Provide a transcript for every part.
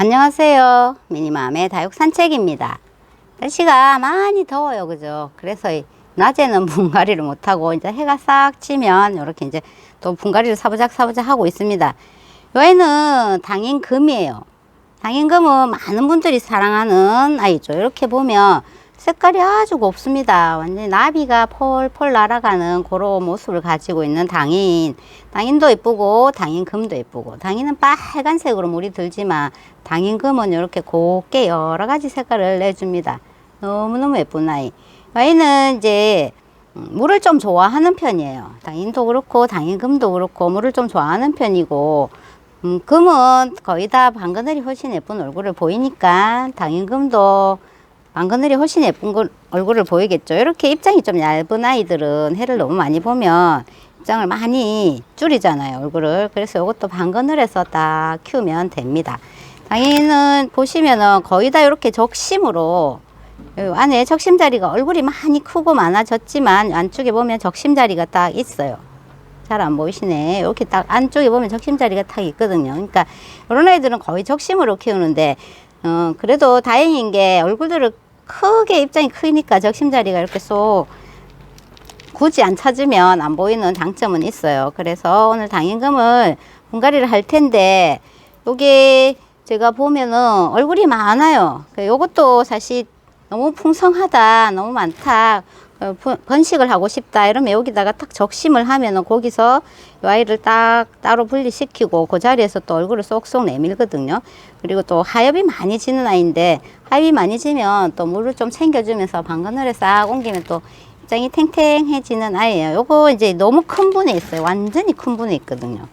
안녕하세요. 미니맘의 다육 산책입니다. 날씨가 많이 더워요. 그죠? 그래서 낮에는 분갈이를 못하고 이제 해가 싹 지면 이렇게 이제 또 분갈이를 사부작 하고 있습니다. 요 아이는 당인금이에요. 당인금은 많은 분들이 사랑하는 아이죠. 이렇게 보면 색깔이 아주 곱습니다. 완전히 나비가 폴폴 날아가는 그런 모습을 가지고 있는 당인도 예쁘고 당인금도 예쁘고, 당인은 빨간색으로 물이 들지만 당인금은 이렇게 곱게 여러 가지 색깔을 내줍니다. 너무너무 예쁜 아이. 아이는 이제 물을 좀 좋아하는 편이에요. 당인도 그렇고 당인금도 그렇고 물을 좀 좋아하는 편이고, 금은 거의 다 방그늘이 훨씬 예쁜 얼굴을 보이니까 당인금도 방그늘이 훨씬 예쁜 얼굴을 보이겠죠. 이렇게 입장이 좀 얇은 아이들은 해를 너무 많이 보면 입장을 많이 줄이잖아요, 얼굴을. 그래서 이것도 방그늘에서 딱 키우면 됩니다. 당연히는 보시면은 거의 다 이렇게 적심으로, 안에 적심자리가 얼굴이 많이 크고 많아졌지만 안쪽에 보면 적심자리가 딱 있어요. 잘 안 보이시네. 이렇게 딱 안쪽에 보면 적심자리가 딱 있거든요. 그러니까 이런 애들은 거의 적심으로 키우는데, 그래도 다행인 게 얼굴들을 크게 입장이 크니까 적심자리가 이렇게 쏙 굳이 안 찾으면 안 보이는 장점은 있어요. 그래서 오늘 당인금을 분갈이를 할 텐데, 요게 제가 보면은 얼굴이 많아요. 요것도 사실 너무 풍성하다, 너무 많다, 번식을 하고 싶다 이러면 여기다가 딱 적심을 하면은 거기서 이 아이를 딱 따로 분리시키고 그 자리에서 또 얼굴을 쏙쏙 내밀거든요. 그리고 또 하엽이 많이 지는 아이인데, 하엽이 많이 지면 또 물을 좀 챙겨주면서 방그늘에 싹 옮기면 또 입장이 탱탱해지는 아이예요. 요거 이제 너무 큰 분에 있어요. 완전히 큰 분에 있거든요.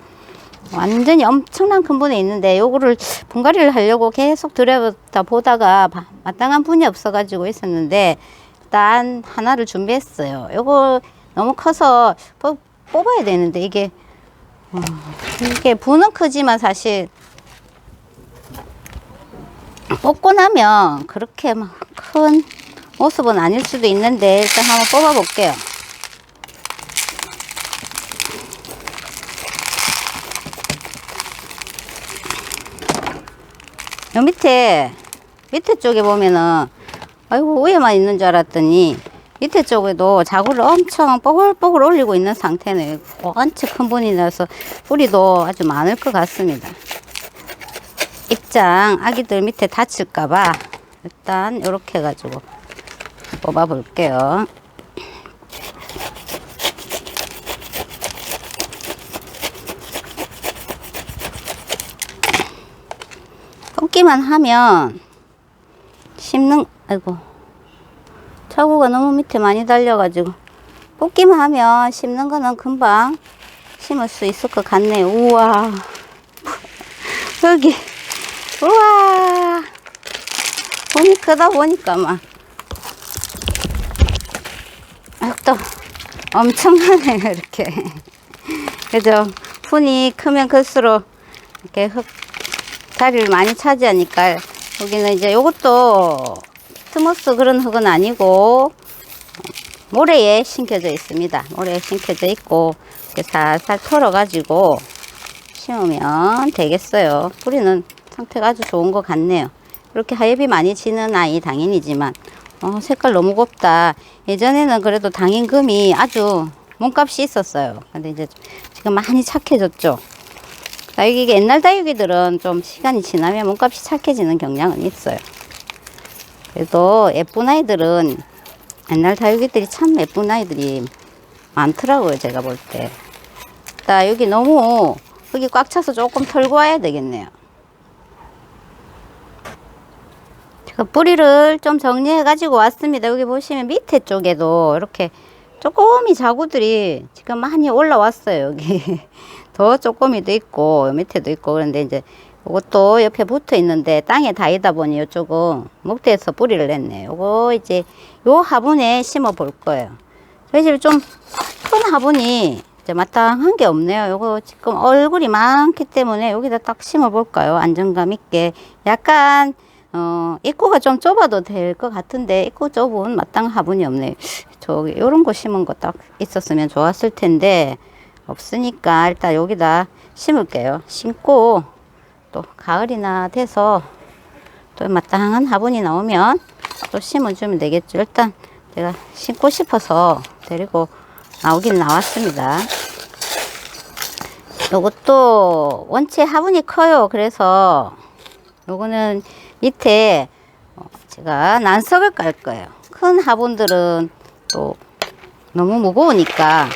완전히 엄청난 큰 분에 있는데, 요거를 분갈이를 하려고 계속 들여다 보다가 마땅한 분이 없어가지고 있었는데 일단 하나를 준비했어요. 요거 너무 커서 뽑아야 되는데 이게 분은 크지만 사실 뽑고 나면 그렇게 막 큰 모습은 아닐 수도 있는데 일단 한번 뽑아 볼게요. 요 밑에 쪽에 보면은, 아이고 위에만 있는 줄 알았더니 밑에 쪽에도 자구를 엄청 뽀글뽀글 올리고 있는 상태네요. 엄청 큰 분이 나서 뿌리도 아주 많을 것 같습니다. 입장 아기들 밑에 다칠까봐 일단 이렇게 해가지고 뽑아 볼게요. 뽑기만 하면 아이고 자구가 너무 밑에 많이 달려가지고 뽑기만 하면 심는 거는 금방 심을 수 있을 것 같네요. 우와 여기, 우와 분이 크다 보니까 막 또 엄청나네요. 이렇게 그죠? 분이 크면 클수록 이렇게 자리를 많이 차지하니까. 여기는 이제 요것도 트모스 그런 흙은 아니고 모래에 심겨져 있습니다. 모래에 심겨져 있고 살살 털어 가지고 심으면 되겠어요. 뿌리는 상태가 아주 좋은 것 같네요. 이렇게 하엽이 많이 지는 아이 당연이지만 색깔 너무 곱다. 예전에는 그래도 당인금이 아주 몸값이 있었어요. 근데 이제 지금 많이 착해졌죠. 다육이, 옛날 다육이들은 좀 시간이 지나면 몸값이 착해지는 경향은 있어요. 그래도 예쁜 아이들은, 옛날 다육이들이 참 예쁜 아이들이 많더라고요, 제가 볼 때. 여기 너무 흙이 꽉 차서 조금 털고 와야 되겠네요. 제가 뿌리를 좀 정리해 가지고 왔습니다. 여기 보시면 밑에 쪽에도 이렇게 쪼꼬미 자구들이 지금 많이 올라왔어요. 여기 더 쪼꼬미도 있고 밑에도 있고. 그런데 이제 이것도 옆에 붙어 있는데 땅에 닿이다 보니 이쪽은 목대에서 뿌리를 냈네요. 요거 이제 요 화분에 심어 볼 거예요. 저희 집에 좀 큰 화분이 이제 마땅한 게 없네요. 요거 지금 얼굴이 많기 때문에 여기다 딱 심어 볼까요? 안정감 있게. 약간 입구가 좀 좁아도 될 것 같은데 입구 좁은 마땅한 화분이 없네요. 저기 요런 거 심은 거 딱 있었으면 좋았을 텐데 없으니까 일단 여기다 심을게요. 심고 또 가을이나 돼서 또 마땅한 화분이 나오면 또 심어주면 되겠죠. 일단 제가 심고 싶어서 데리고 나오긴 나왔습니다. 요것도 원체 화분이 커요. 그래서 요거는 밑에 제가 난석을 깔 거예요. 큰 화분들은 또 너무 무거우니까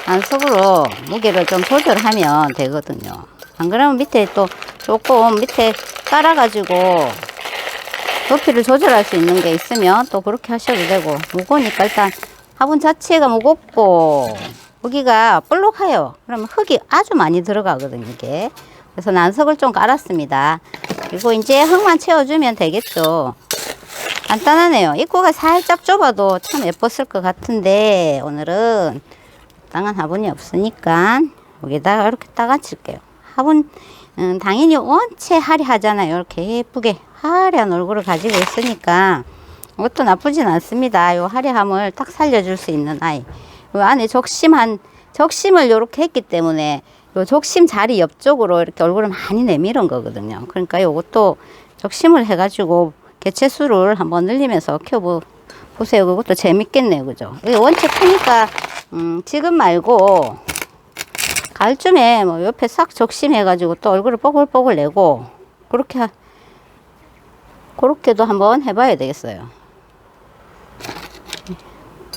난석으로 무게를 좀 조절하면 되거든요. 안 그러면 밑에 또 조금 밑에 깔아가지고 높이를 조절할 수 있는 게 있으면 또 그렇게 하셔도 되고, 무거우니까 일단 화분 자체가 무겁고 여기가 볼록해요. 그러면 흙이 아주 많이 들어가거든요, 이게. 그래서 난석을 좀 깔았습니다. 그리고 이제 흙만 채워주면 되겠죠. 간단하네요. 입구가 살짝 좁아도 참 예뻤을 것 같은데 오늘은 땅한 화분이 없으니까 여기다가 이렇게 딱 앉힐게요. 화분 당연히 원체 화려하잖아요. 이렇게 예쁘게 화려한 얼굴을 가지고 있으니까 이것도 나쁘진 않습니다. 요 화려함을 딱 살려줄 수 있는 아이. 요 안에 적심을 이렇게 했기 때문에 요 적심 자리 옆쪽으로 이렇게 얼굴을 많이 내밀은 거거든요. 그러니까 요것도 적심을 해가지고 개체수를 한번 늘리면서 키워보세요. 그것도 재밌겠네요. 그죠? 이게 원체 크니까 지금 말고 가을쯤에 뭐 옆에 싹 적심해가지고 또 얼굴을 뽀글뽀글 내고 그렇게도 한번 해봐야 되겠어요.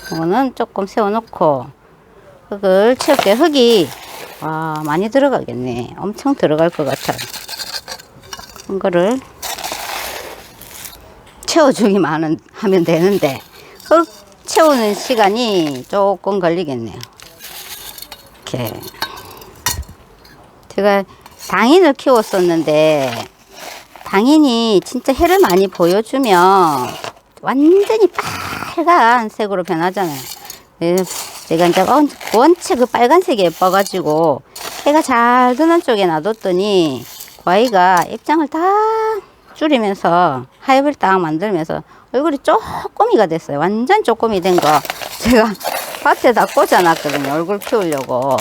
이거는 조금 세워놓고 흙을 채울게요. 흙이 많이 들어가겠네. 엄청 들어갈 것 같아요. 이거를 채워주기만 하면 되는데 흙 채우는 시간이 조금 걸리겠네요. 이렇게 제가 당인을 키웠었는데 당인이 진짜 해를 많이 보여주면 완전히 빨간색으로 변하잖아요. 제가 이제 원체 그 빨간색이 예뻐가지고 해가 잘 드는 쪽에 놔뒀더니 그 아이가 입장을 다 줄이면서 하엽을 딱 만들면서 얼굴이 쪼꼬미가 됐어요. 완전 쪼꼬미 된 거 제가 밭에다 꽂아놨거든요. 얼굴 키우려고.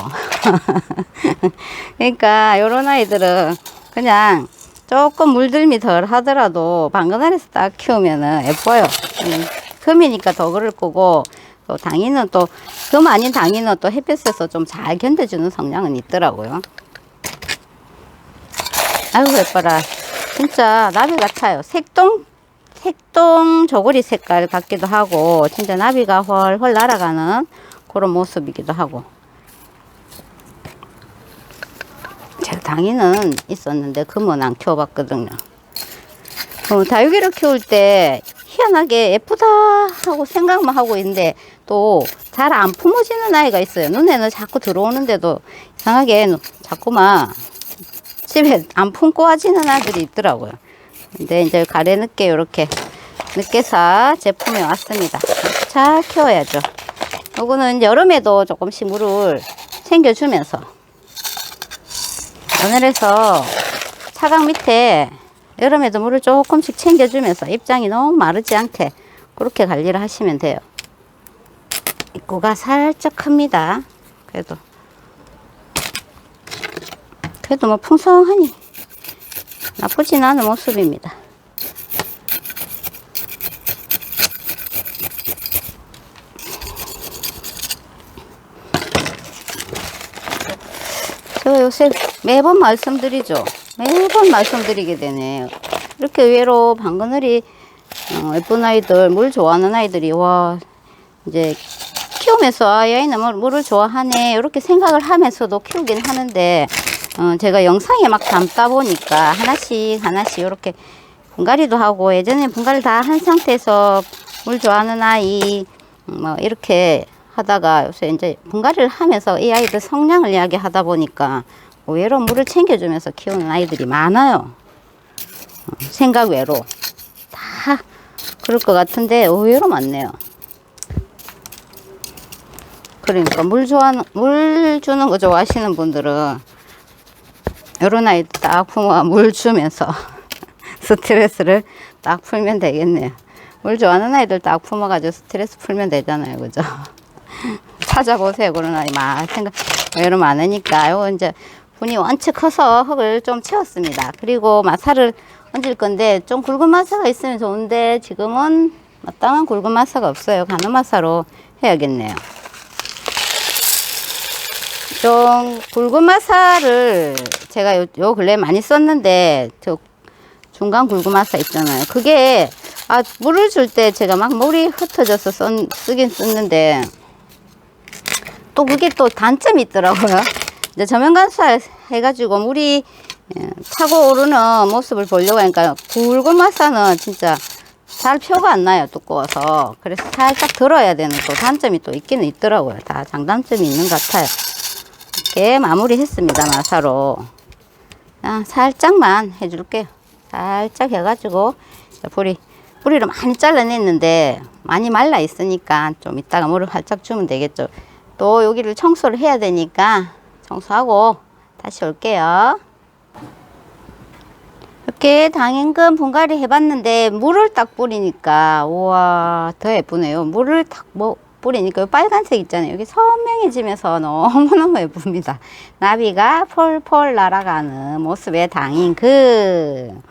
그러니까 요런 아이들은 그냥 조금 물들미 덜 하더라도 방건알에서 딱 키우면은 예뻐요. 금이니까 더 그럴 거고, 또 당인은 또 금 아닌 당인은 또 햇볕에서 좀 잘 견뎌주는 성향은 있더라고요. 아이고 예뻐라. 진짜 나비 같아요. 색동 저고리 색깔 같기도 하고 진짜 나비가 훨훨 날아가는 그런 모습이기도 하고. 제가 당인은 있었는데 금은 안 키워봤거든요. 다육이를 키울 때 희한하게 예쁘다 하고 생각만 하고 있는데 또 잘 안 품어지는 아이가 있어요. 눈에는 자꾸 들어오는데도 이상하게 자꾸만 집에 안 품고 와지는 아들이 있더라고요. 근데 이제 가래 늦게 이렇게 늦게사 제품이 왔습니다. 잘 키워야죠. 요거는 여름에도 조금씩 물을 챙겨주면서 그늘에서 차강 밑에 여름에도 물을 조금씩 챙겨주면서 입장이 너무 마르지 않게 그렇게 관리를 하시면 돼요. 입구가 살짝 큽니다. 그래도 뭐 풍성하니 나쁘진 않은 모습입니다. 제가 요새 매번 말씀드리죠. 매번 말씀드리게 되네. 이렇게 의외로 방그늘이 예쁜 아이들, 물 좋아하는 아이들이 이제 키우면서 이 아이는 물을 좋아하네 이렇게 생각을 하면서도 키우긴 하는데 제가 영상에 막 담다 보니까 하나씩 이렇게 분갈이도 하고, 예전에 분갈이 다 한 상태에서 물 좋아하는 아이 뭐 이렇게 하다가 요새 이제 분갈이를 하면서 이 아이들 성향을 이야기하다 보니까 의외로 물을 챙겨주면서 키우는 아이들이 많아요. 생각 외로 다 그럴 것 같은데 의외로 많네요. 그러니까 물 주는 거 좋아하시는 분들은 이런 아이 딱 품어 물 주면서 스트레스를 딱 풀면 되겠네요. 물 좋아하는 아이들 딱 품어가지고 스트레스 풀면 되잖아요. 그죠? 찾아보세요. 그런 아이 막 의외로 많으니까. 이거 이제 분이 원체 커서 흙을 좀 채웠습니다. 그리고 마사를 얹을 건데 좀 굵은 마사가 있으면 좋은데 지금은 마땅한 굵은 마사가 없어요. 가는 마사로 해야겠네요. 좀 굵은 마사를 제가 요 근래 많이 썼는데 저 중간 굵은 마사 있잖아요. 그게 물을 줄 때 제가 막 물이 흩어져서 쓰긴 썼는데 또 그게 또 단점이 있더라고요. 이제 저면 간수할 해가지고 물이 타고 오르는 모습을 보려고 하니까 굵은 마사는 진짜 잘 표가 안 나요. 두꺼워서. 그래서 살짝 들어야 되는 또 단점이 또 있기는 있더라고요. 다 장단점이 있는 것 같아요. 이렇게 마무리 했습니다. 마사로. 살짝만 해줄게요. 살짝 해가지고 뿌리를 많이 잘라냈는데 많이 말라 있으니까 좀 이따가 물을 활짝 주면 되겠죠. 또 여기를 청소를 해야 되니까 청소하고 다시 올게요. 이렇게 당연금 분갈이 해봤는데 물을 딱 뿌리니까 우와 더 예쁘네요. 물을 딱 뿌리니까 빨간색 있잖아요. 여기 선명해지면서 너무너무 예쁩니다. 나비가 폴폴 날아가는 모습의 당인금.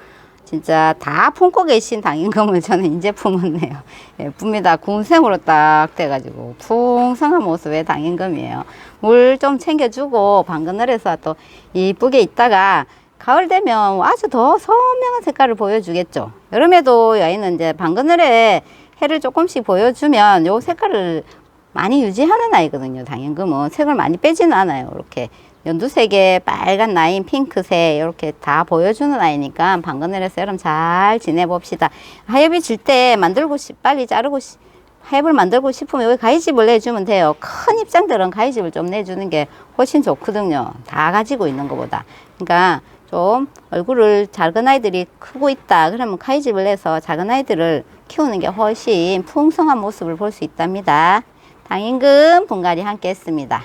진짜 다 품고 계신 당인금을 저는 이제 품었네요. 예쁩니다. 군생으로 딱 돼가지고 풍성한 모습의 당인금이에요. 물 좀 챙겨주고 방그늘에서 또 이쁘게 있다가 가을 되면 아주 더 선명한 색깔을 보여주겠죠. 여름에도 여기는 이제 방그늘에 해를 조금씩 보여주면 요 색깔을 많이 유지하는 아이거든요. 당연금은 색을 많이 빼지는 않아요. 이렇게 연두색에 빨간 라인, 핑크색 이렇게 다 보여주는 아이니까 방그늘에서 여름 잘 지내봅시다. 하엽이 질 때 빨리 자르고 하엽을 만들고 싶으면 여기 가위집을 내주면 돼요. 큰 입장들은 가위집을 좀 내주는 게 훨씬 좋거든요. 다 가지고 있는 것보다. 그러니까 좀 얼굴을 작은 아이들이 크고 있다 그러면 가위집을 내서 작은 아이들을 키우는 게 훨씬 풍성한 모습을 볼 수 있답니다. 당인금 분갈이 함께 했습니다.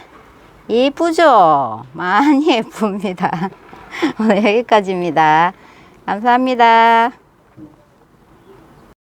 예쁘죠? 많이 예쁩니다. 오늘 여기까지입니다. 감사합니다.